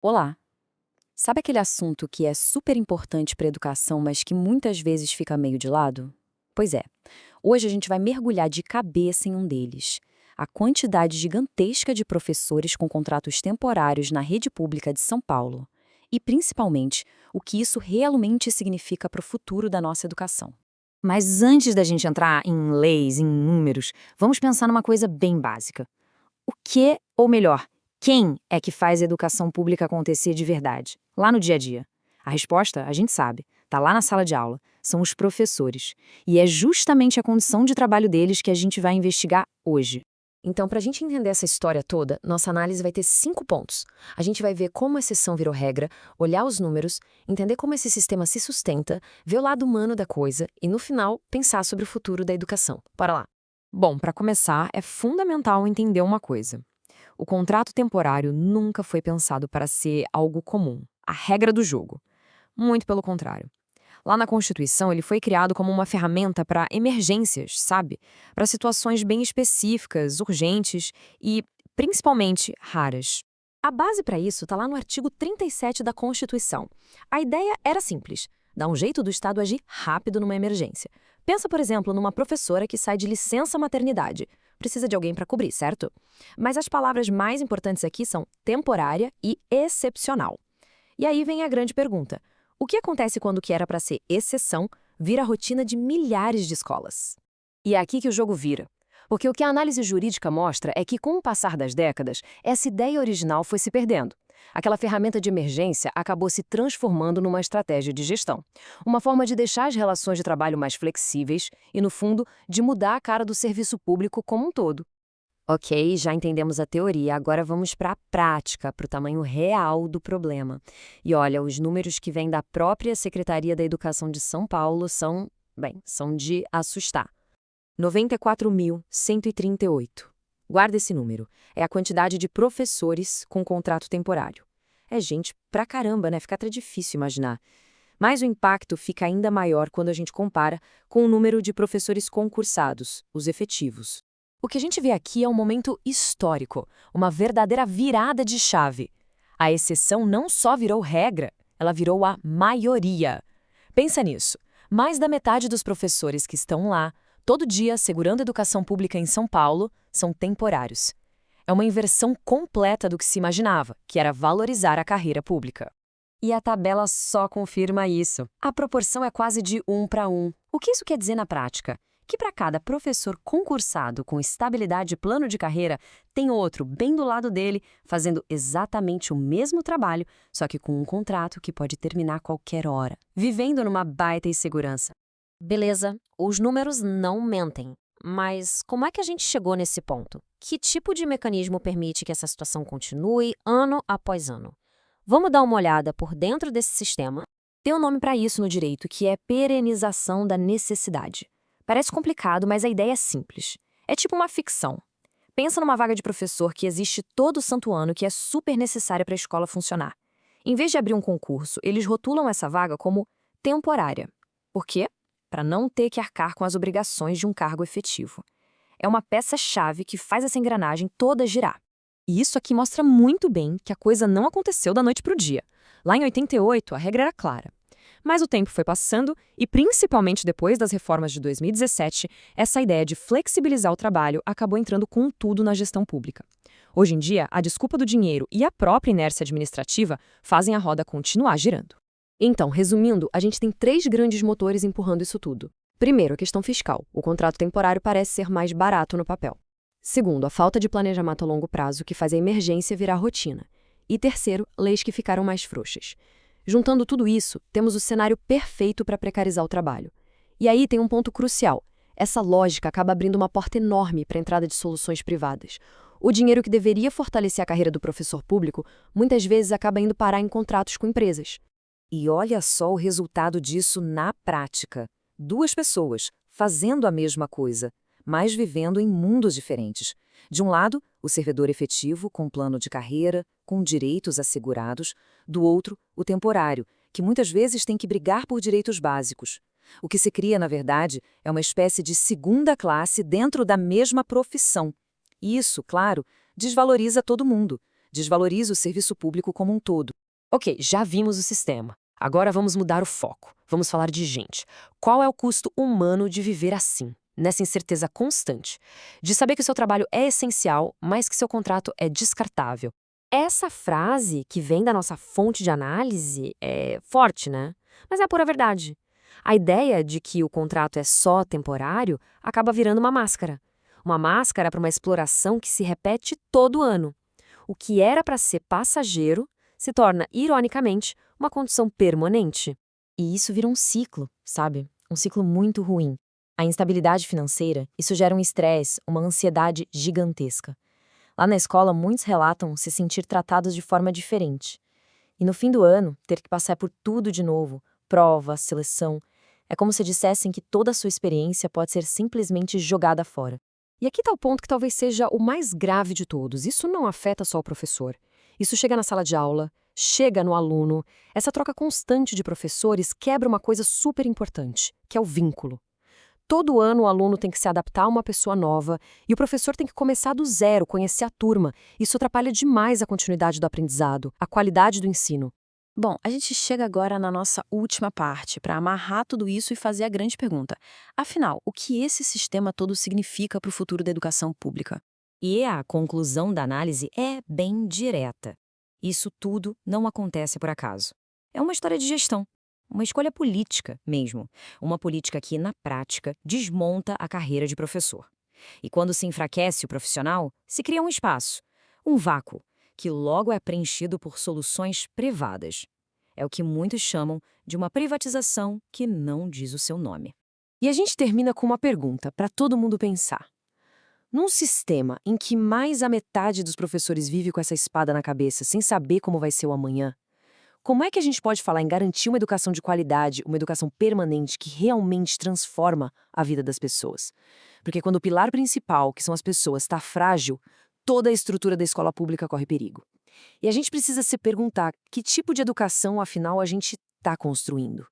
Olá! Sabe aquele assunto que é super importante para a educação, mas que muitas vezes fica meio de lado? Pois é, hoje a gente vai mergulhar de cabeça em um deles. A quantidade gigantesca de professores com contratos temporários na rede pública de São Paulo. E, principalmente, o que isso realmente significa para o futuro da nossa educação. Mas antes da gente entrar em leis, em números, vamos pensar numa coisa bem básica. O que, ou melhor, quem é que faz a educação pública acontecer de verdade, lá no dia a dia? A resposta, a gente sabe, está lá na sala de aula, são os professores. E é justamente a condição de trabalho deles que a gente vai investigar hoje. Então, para a gente entender essa história toda, nossa análise vai ter 5 pontos. A gente vai ver como a exceção virou regra, olhar os números, entender como esse sistema se sustenta, ver o lado humano da coisa e, no final, pensar sobre o futuro da educação. Bora lá! Bom, para começar, é fundamental entender uma coisa. O contrato temporário nunca foi pensado para ser algo comum, a regra do jogo. Muito pelo contrário. Lá na Constituição, ele foi criado como uma ferramenta para emergências, sabe? Para situações bem específicas, urgentes e, principalmente, raras. A base para isso está lá no artigo 37 da Constituição. A ideia era simples: dar um jeito do Estado agir rápido numa emergência. Pensa, por exemplo, numa professora que sai de licença maternidade. Precisa de alguém para cobrir, certo? Mas as palavras mais importantes aqui são temporária e excepcional. E aí vem a grande pergunta: o que acontece quando o que era para ser exceção vira a rotina de milhares de escolas? E é aqui que o jogo vira. Porque o que a análise jurídica mostra é que, com o passar das décadas, essa ideia original foi se perdendo. Aquela ferramenta de emergência acabou se transformando numa estratégia de gestão. Uma forma de deixar as relações de trabalho mais flexíveis e, no fundo, de mudar a cara do serviço público como um todo. Ok, já entendemos a teoria, agora vamos para a prática, para o tamanho real do problema. E olha, os números que vêm da própria Secretaria da Educação de São Paulo são de assustar. 94.138. Guarda esse número. É a quantidade de professores com contrato temporário. É gente pra caramba, né? Fica até difícil imaginar. Mas o impacto fica ainda maior quando a gente compara com o número de professores concursados, os efetivos. O que a gente vê aqui é um momento histórico, uma verdadeira virada de chave. A exceção não só virou regra, ela virou a maioria. Pensa nisso. Mais da metade dos professores que estão lá todo dia segurando a educação pública em São Paulo são temporários. É uma inversão completa do que se imaginava, que era valorizar a carreira pública. E a tabela só confirma isso. A proporção é quase de 1 para 1. O que isso quer dizer na prática? Que para cada professor concursado com estabilidade e plano de carreira, tem outro bem do lado dele, fazendo exatamente o mesmo trabalho, só que com um contrato que pode terminar a qualquer hora, vivendo numa baita insegurança. Beleza, os números não mentem. Mas como é que a gente chegou nesse ponto? Que tipo de mecanismo permite que essa situação continue ano após ano? Vamos dar uma olhada por dentro desse sistema. Tem um nome para isso no direito, que é perenização da necessidade. Parece complicado, mas a ideia é simples. É tipo uma ficção. Pensa numa vaga de professor que existe todo santo ano, que é super necessária para a escola funcionar. Em vez de abrir um concurso, eles rotulam essa vaga como temporária. Por quê? Para não ter que arcar com as obrigações de um cargo efetivo. É uma peça-chave que faz essa engrenagem toda girar. E isso aqui mostra muito bem que a coisa não aconteceu da noite para o dia. Lá em 88, a regra era clara. Mas o tempo foi passando e, principalmente depois das reformas de 2017, essa ideia de flexibilizar o trabalho acabou entrando com tudo na gestão pública. Hoje em dia, a desculpa do dinheiro e a própria inércia administrativa fazem a roda continuar girando. Então, resumindo, a gente tem 3 grandes motores empurrando isso tudo. Primeiro, a questão fiscal. O contrato temporário parece ser mais barato no papel. Segundo, a falta de planejamento a longo prazo que faz a emergência virar rotina. E terceiro, leis que ficaram mais frouxas. Juntando tudo isso, temos o cenário perfeito para precarizar o trabalho. E aí tem um ponto crucial. Essa lógica acaba abrindo uma porta enorme para a entrada de soluções privadas. O dinheiro que deveria fortalecer a carreira do professor público, muitas vezes acaba indo parar em contratos com empresas. E olha só o resultado disso na prática. 2 pessoas fazendo a mesma coisa, mas vivendo em mundos diferentes. De um lado, o servidor efetivo, com plano de carreira, com direitos assegurados. Do outro, o temporário, que muitas vezes tem que brigar por direitos básicos. O que se cria, na verdade, é uma espécie de segunda classe dentro da mesma profissão. E isso, claro, desvaloriza todo mundo. desvaloriza o serviço público como um todo. Ok, já vimos o sistema. Agora vamos mudar o foco. Vamos falar de gente. Qual é o custo humano de viver assim, nessa incerteza constante? De saber que o seu trabalho é essencial, mas que seu contrato é descartável. Essa frase, que vem da nossa fonte de análise, é forte, né? Mas é a pura verdade. A ideia de que o contrato é só temporário acaba virando uma máscara. Uma máscara para uma exploração que se repete todo ano. O que era para ser passageiro se torna, ironicamente, uma condição permanente. E isso vira um ciclo, sabe? Um ciclo muito ruim. A instabilidade financeira, isso gera um estresse, uma ansiedade gigantesca. Lá na escola, muitos relatam se sentir tratados de forma diferente. E no fim do ano, ter que passar por tudo de novo, prova, seleção, é como se dissessem que toda a sua experiência pode ser simplesmente jogada fora. E aqui está o ponto que talvez seja o mais grave de todos. Isso não afeta só o professor. Isso chega na sala de aula, chega no aluno. Essa troca constante de professores quebra uma coisa super importante, que é o vínculo. Todo ano o aluno tem que se adaptar a uma pessoa nova e o professor tem que começar do zero, conhecer a turma. Isso atrapalha demais a continuidade do aprendizado, a qualidade do ensino. Bom, a gente chega agora na nossa última parte, para amarrar tudo isso e fazer a grande pergunta. Afinal, o que esse sistema todo significa para o futuro da educação pública? E a conclusão da análise é bem direta. Isso tudo não acontece por acaso. É uma história de gestão, uma escolha política mesmo. Uma política que, na prática, desmonta a carreira de professor. E quando se enfraquece o profissional, se cria um espaço, um vácuo, que logo é preenchido por soluções privadas. É o que muitos chamam de uma privatização que não diz o seu nome. E a gente termina com uma pergunta para todo mundo pensar. Num sistema em que mais a metade dos professores vive com essa espada na cabeça, sem saber como vai ser o amanhã, como é que a gente pode falar em garantir uma educação de qualidade, uma educação permanente que realmente transforma a vida das pessoas? Porque quando o pilar principal, que são as pessoas, está frágil, toda a estrutura da escola pública corre perigo. E a gente precisa se perguntar que tipo de educação, afinal, a gente está construindo.